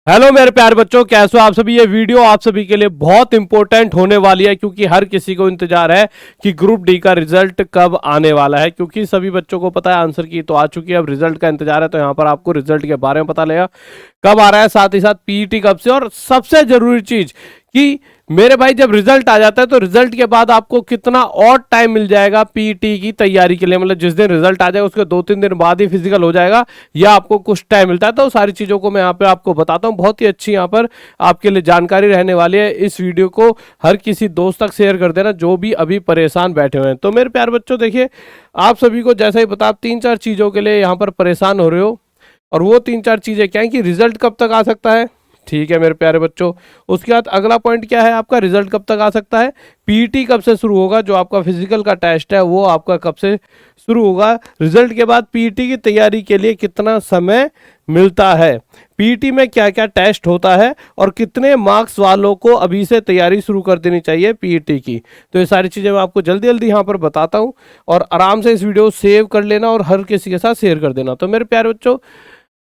Hello मेरे प्यारे बच्चों, कैसे हो आप सभी। ये वीडियो आप सभी के लिए बहुत इंपॉर्टेंट होने वाली है क्योंकि हर किसी को इंतजार है कि ग्रुप डी का रिजल्ट कब आने वाला है। क्योंकि सभी बच्चों को पता है आंसर की तो आ चुकी है, अब रिजल्ट का इंतजार है। तो यहाँ पर आपको रिजल्ट के बारे में पता लगेगा कब आ रहा है, साथ ही साथ पीईटी कब से, और सबसे जरूरी चीज कि मेरे भाई जब रिजल्ट आ जाता है तो रिजल्ट के बाद आपको कितना और टाइम मिल जाएगा पीईटी की तैयारी के लिए। मतलब जिस दिन रिजल्ट आ जाएगा उसके 2-3 दिन बाद ही फिजिकल हो जाएगा या आपको कुछ टाइम मिलता है। तो सारी चीजों को मैं यहाँ पे आपको बताता हूँ। बहुत ही अच्छी यहाँ पर आपके लिए जानकारी रहने वाली है। इस वीडियो को हर किसी दोस्त तक शेयर कर देना जो भी अभी परेशान बैठे हुए हैं। तो मेरे प्यारे बच्चों देखिए, आप सभी को जैसा ही बता, 3-4 चीजों के लिए यहाँ पर परेशान हो रहे हो, और वो 3-4 चीजें क्या है कि रिजल्ट कब तक आ सकता है। ठीक है मेरे प्यारे बच्चों, उसके बाद अगला पॉइंट क्या है आपका, रिजल्ट कब तक आ सकता है, पीईटी कब से शुरू होगा, जो आपका फिजिकल का टेस्ट है वो आपका कब से शुरू होगा, रिजल्ट के बाद पीईटी की तैयारी के लिए कितना समय मिलता है, पीईटी में क्या क्या टेस्ट होता है, और कितने मार्क्स वालों को अभी से तैयारी शुरू कर देनी चाहिए पीईटी की। तो ये सारी चीज़ें मैं आपको जल्दी जल्दी यहाँ पर बताता हूँ, और आराम से इस वीडियो सेव कर लेना और हर किसी के साथ शेयर कर देना। तो मेरे प्यारे बच्चों,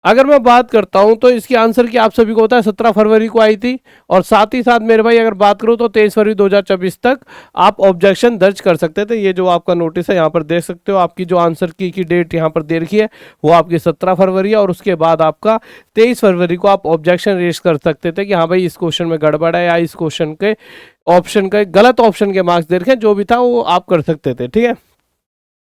अगर मैं बात करता हूं तो इसकी आंसर की आप सभी को होता है 17 फरवरी को आई थी, और साथ ही साथ मेरे भाई अगर बात करूं तो 23 फरवरी 2024 तक आप ऑब्जेक्शन दर्ज कर सकते थे। ये जो आपका नोटिस है यहाँ पर देख सकते हो, आपकी जो आंसर की डेट यहाँ पर दे रखी है वो आपकी 17 फरवरी है, और उसके बाद आपका 23 फरवरी को आप ऑब्जेक्शन रेज कर सकते थे कि हाँ भाई इस क्वेश्चन में गड़बड़ है, या इस क्वेश्चन के ऑप्शन के गलत ऑप्शन के मार्क्स दे रखे हैं, जो भी था वो आप कर सकते थे। ठीक है,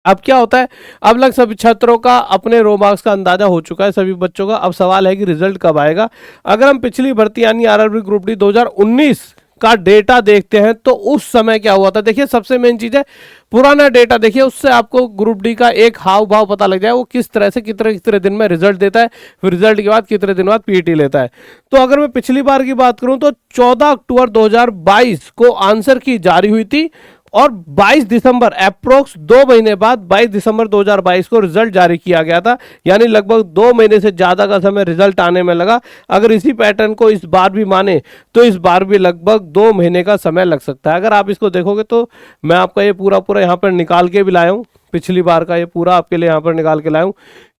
अब क्या होता है, अब लग सभी छात्रों का अपने रो मार्क्स का अंदाजा हो चुका है सभी बच्चों का। अब सवाल है कि रिजल्ट कब आएगा। अगर हम पिछली भर्ती यानी आरआरबी ग्रुप डी 2019 का डेटा देखते हैं तो उस समय क्या हुआ था। देखिए सबसे मेन चीज है पुराना डेटा देखिए, उससे आपको ग्रुप डी का एक हाव भाव पता लग जाए, वो किस तरह से कितने कितने दिन में रिजल्ट देता है, फिर रिजल्ट के बाद कितने दिन बाद पीईटी लेता है। तो अगर मैं पिछली बार की बात करूं तो 14 अक्टूबर 2022 को आंसर की जारी हुई थी, और 22 दिसंबर अप्रोक्स 2 महीने बाद 22 दिसंबर 2022 को रिजल्ट जारी किया गया था। यानी लगभग 2 महीने से ज्यादा का समय रिजल्ट आने में लगा। अगर इसी पैटर्न को इस बार भी माने तो इस बार भी लगभग 2 महीने का समय लग सकता है। अगर आप इसको देखोगे तो मैं आपका ये पूरा यहाँ पर निकाल के भी लाया हूँ, पिछली बार का ये पूरा आपके लिए यहाँ पर निकाल के लाया हूँ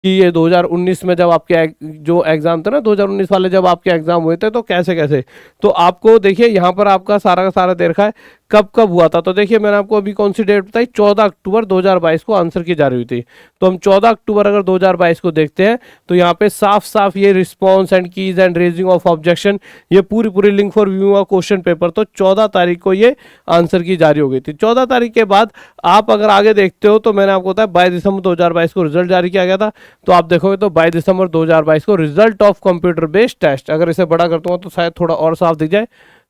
कि ये 2019 में जब आपके जो एग्जाम थे ना, 2019 वाले जब आपके एग्जाम हुए थे तो कैसे कैसे, तो आपको देखिए यहाँ पर आपका सारा का सारा दे रखा है कब कब हुआ था। तो देखिए मैंने आपको अभी कौन सी डेट बताई, 14 अक्टूबर 2022 को आंसर की जारी हुई थी। तो हम 14 अक्टूबर अगर 2022 को देखते हैं तो यहाँ पे साफ साफ ये response and keys and raising of objection, ये पूरी लिंक फॉर व्यू का क्वेश्चन पेपर, तो 14 तारीख को ये आंसर की जारी हो गई थी। 14 तारीख के बाद आप अगर आगे देखते हो तो मैंने आपको बताया 22 दिसंबर 2022 को रिजल्ट जारी किया गया था। तो आप देखोगे तो 22 दिसंबर 2022 को result of computer based test, अगर इसे बड़ा कर दूंगा तो शायद थोड़ा और साफ दिख जाए।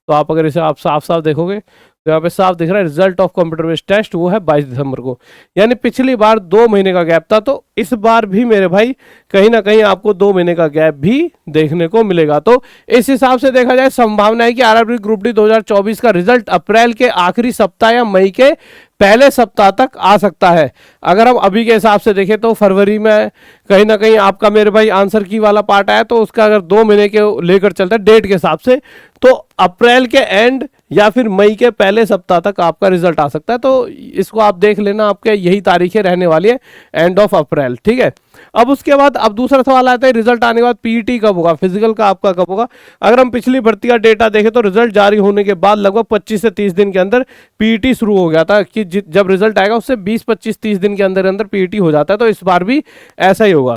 तो आप अगर इसे आप साफ साफ देखोगे तो यहाँ पे साफ दिख रहा है result of computer based test, वो है 22 दिसंबर को। यानी पिछली बार 2 महीने का गैप था, तो इस बार भी मेरे भाई कहीं ना कहीं आपको 2 महीने का गैप भी देखने को मिलेगा। तो इस हिसाब से देखा जाए संभावना है कि आरआरबी ग्रुप डी 2024 का रिजल्ट अप्रैल के आखिरी सप्ताह या मई के पहले सप्ताह तक आ सकता है। अगर हम अभी के हिसाब से देखें तो फरवरी में कहीं ना कहीं आपका मेरे भाई आंसर की वाला पार्ट आया, तो उसका अगर 2 महीने के लेकर चलता है डेट के हिसाब से, तो अप्रैल के एंड या फिर मई के पहले सप्ताह तक आपका रिजल्ट आ सकता है। तो इसको आप देख लेना, आपके यही तारीखें रहने वाली है, एंड ऑफ अप्रैल। ठीक है, अब उसके बाद अब दूसरा सवाल आता है रिजल्ट आने के बाद पीईटी कब होगा, फिजिकल का आपका कब होगा। अगर हम पिछली भर्ती का डेटा देखें तो रिजल्ट जारी होने के बाद लगभग 25 से 30 दिन के अंदर पीईटी शुरू हो गया था, कि जब रिजल्ट आएगा उससे 20-25-30 दिन के अंदर अंदर पीईटी हो जाता है। तो इस बार भी ऐसा ही होगा,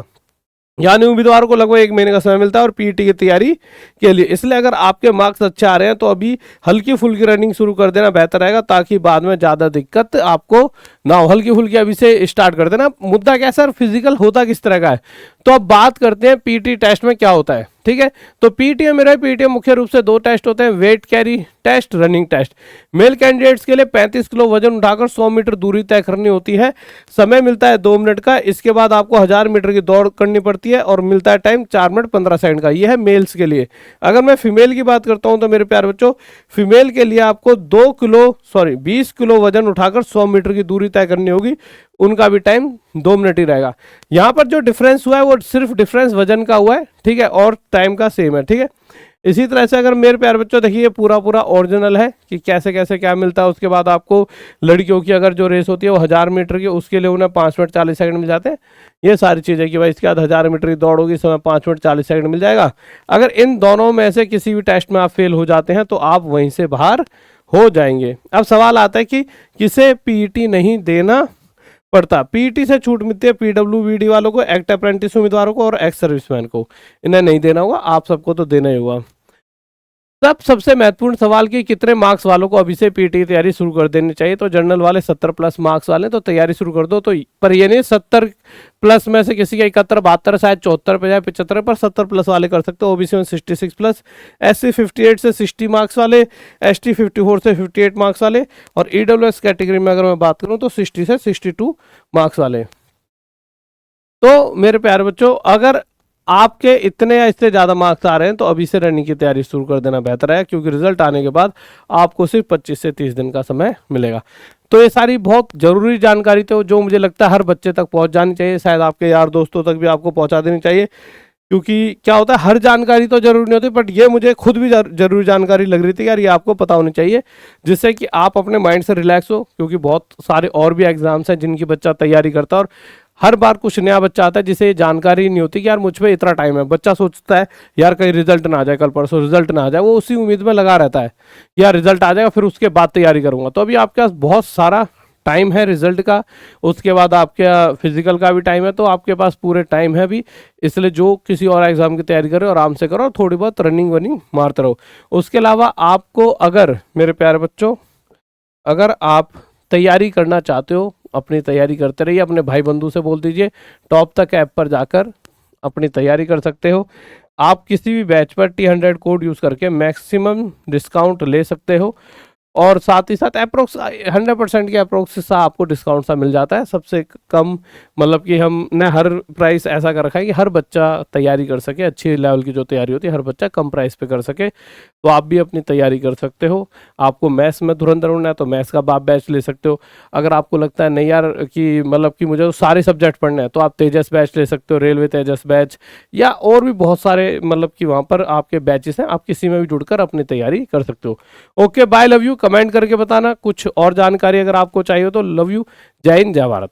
यानी उम्मीदवार को लगभग 1 महीने का समय मिलता है और पीईटी की तैयारी के लिए। इसलिए अगर आपके मार्क्स अच्छे आ रहे हैं तो अभी हल्की फुल्की रनिंग शुरू कर देना बेहतर रहेगा, ताकि बाद में ज़्यादा दिक्कत आपको ना हो। हल्की फुल्की अभी से स्टार्ट कर देना। मुद्दा क्या सर, फिजिकल होता किस तरह का है, तो अब बात करते हैं पीईटी टेस्ट में क्या होता है। ठीक है, तो पीईटी में मेरा पीईटी मुख्य रूप से 2 टेस्ट होते हैं, weight carry test, running test. Male candidates के लिए 35 किलो वजन उठाकर 100 मीटर दूरी तय करनी होती है। समय मिलता है 2 मिनट का। इसके बाद आपको 1000 मीटर की दौड़ करनी पड़ती है और मिलता है टाइम 4 मिनट 15 सेकंड का। यह है मेल्स के लिए। अगर मैं फीमेल की बात करता हूं तो मेरे प्यारे बच्चों, फीमेल के लिए आपको 20 किलो वजन उठाकर 100 मीटर की दूरी तय करनी होगी। उनका भी टाइम 2 मिनट ही रहेगा। यहाँ पर जो डिफरेंस हुआ है वो सिर्फ डिफरेंस वजन का हुआ है, ठीक है, और टाइम का सेम है। ठीक है, इसी तरह से अगर मेरे प्यारे बच्चों देखिए पूरा पूरा ओरिजिनल है कि कैसे कैसे क्या मिलता है। उसके बाद आपको लड़कियों की अगर जो रेस होती है वो 1000 मीटर की, उसके लिए उन्हें 5 मिनट 40 सेकंड मिल जाते हैं। ये सारी चीज़ें कि भाई इसके बाद 1000 मीटर की दौड़ होगी, समय 5 मिनट 40 सेकंड मिल जाएगा। अगर इन दोनों में से किसी भी टेस्ट में आप फेल हो जाते हैं तो आप वहीं से बाहर हो जाएंगे। अब सवाल आता है कि किसे पीईटी नहीं देना पड़ता। पीईटी से छूट मिलती है पीडब्ल्यूबीडी वालों को, एक्ट अप्रेंटिस उम्मीदवारों को और एक्स सर्विसमैन को। इन्हें नहीं देना होगा, आप सबको तो देना ही होगा। सबसे महत्वपूर्ण सवाल कि कितने मार्क्स वालों को अभी से पीटी की तैयारी शुरू कर देनी चाहिए। तो जनरल वाले 70 प्लस मार्क्स वाले तो तैयारी शुरू कर दो। तो पर ये नहीं 70 प्लस में से किसी का 71 72 शायद 74 पे जाए 75 पर 70 प्लस वाले कर सकते हो। ओबीसी में 66 प्लस, एससी 58 से 60 मार्क्स वाले, एसटी 54 से 58 मार्क्स वाले और ईडब्ल्यूएस कैटेगरी में अगर मैं बात करूँ तो 60 से 62 मार्क्स वाले। तो मेरे प्यारे बच्चों अगर आपके इतने या इससे ज़्यादा मार्क्स आ रहे हैं तो अभी से रनिंग की तैयारी शुरू कर देना बेहतर है, क्योंकि रिजल्ट आने के बाद आपको सिर्फ 25 से 30 दिन का समय मिलेगा। तो ये सारी बहुत ज़रूरी जानकारी तो जो मुझे लगता है हर बच्चे तक पहुंच जानी चाहिए, शायद आपके यार दोस्तों तक भी आपको पहुंचा देनी चाहिए। क्योंकि क्या होता है हर जानकारी तो जरूरी नहीं होती, बट ये मुझे खुद भी जरूरी जानकारी लग रही थी यार, ये आपको पता होनी चाहिए जिससे कि आप अपने माइंड से रिलैक्स हो। क्योंकि बहुत सारे और भी एग्जाम्स हैं जिनकी बच्चा तैयारी करता है और हर बार कुछ नया बच्चा आता है जिसे ये जानकारी नहीं होती कि यार मुझ पे इतना टाइम है। बच्चा सोचता है यार कहीं रिजल्ट ना आ जाए, कल परसों रिजल्ट ना आ जाए, वो उसी उम्मीद में लगा रहता है यार रिजल्ट आ जाएगा फिर उसके बाद तैयारी करूंगा। तो अभी आपके पास बहुत सारा टाइम है रिजल्ट का, उसके बाद आपके फिजिकल का भी टाइम है, तो आपके पास पूरे टाइम है अभी। इसलिए जो किसी और एग्जाम की तैयारी करो आराम से करो और थोड़ी बहुत रनिंग वनिंग मारते रहो। उसके अलावा आपको अगर मेरे प्यारे बच्चों अगर आप तैयारी करना चाहते हो अपनी तैयारी करते रहिए, अपने भाई बंधु से बोल दीजिए टॉप तक ऐप पर जाकर अपनी तैयारी कर सकते हो। आप किसी भी बैच पर T100 कोड यूज़ करके मैक्सिमम डिस्काउंट ले सकते हो और साथ ही साथ अप्रोक्स 100% के अप्रोक्स सा आपको डिस्काउंट सा मिल जाता है। सबसे कम मतलब कि हमने हर प्राइस ऐसा कर रखा है कि हर बच्चा तैयारी कर सके, अच्छी लेवल की जो तैयारी होती है हर बच्चा कम प्राइस पे कर सके। तो आप भी अपनी तैयारी कर सकते हो। आपको मैथ्स में धुरंधर होना है तो मैथ्स का आप बैच ले सकते हो। अगर आपको लगता है नहीं यार कि मतलब कि मुझे तो सारे सब्जेक्ट पढ़ने हैं तो आप तेजस बैच ले सकते हो, रेलवे तेजस बैच या और भी बहुत सारे मतलब कि वहाँ पर आपके बैचेस हैं, आप किसी में भी जुड़कर अपनी तैयारी कर सकते हो। Okay bye, love you. Comment करके बताना कुछ और जानकारी अगर आपको चाहिए तो। लव यू, जय हिंद, जय भारत।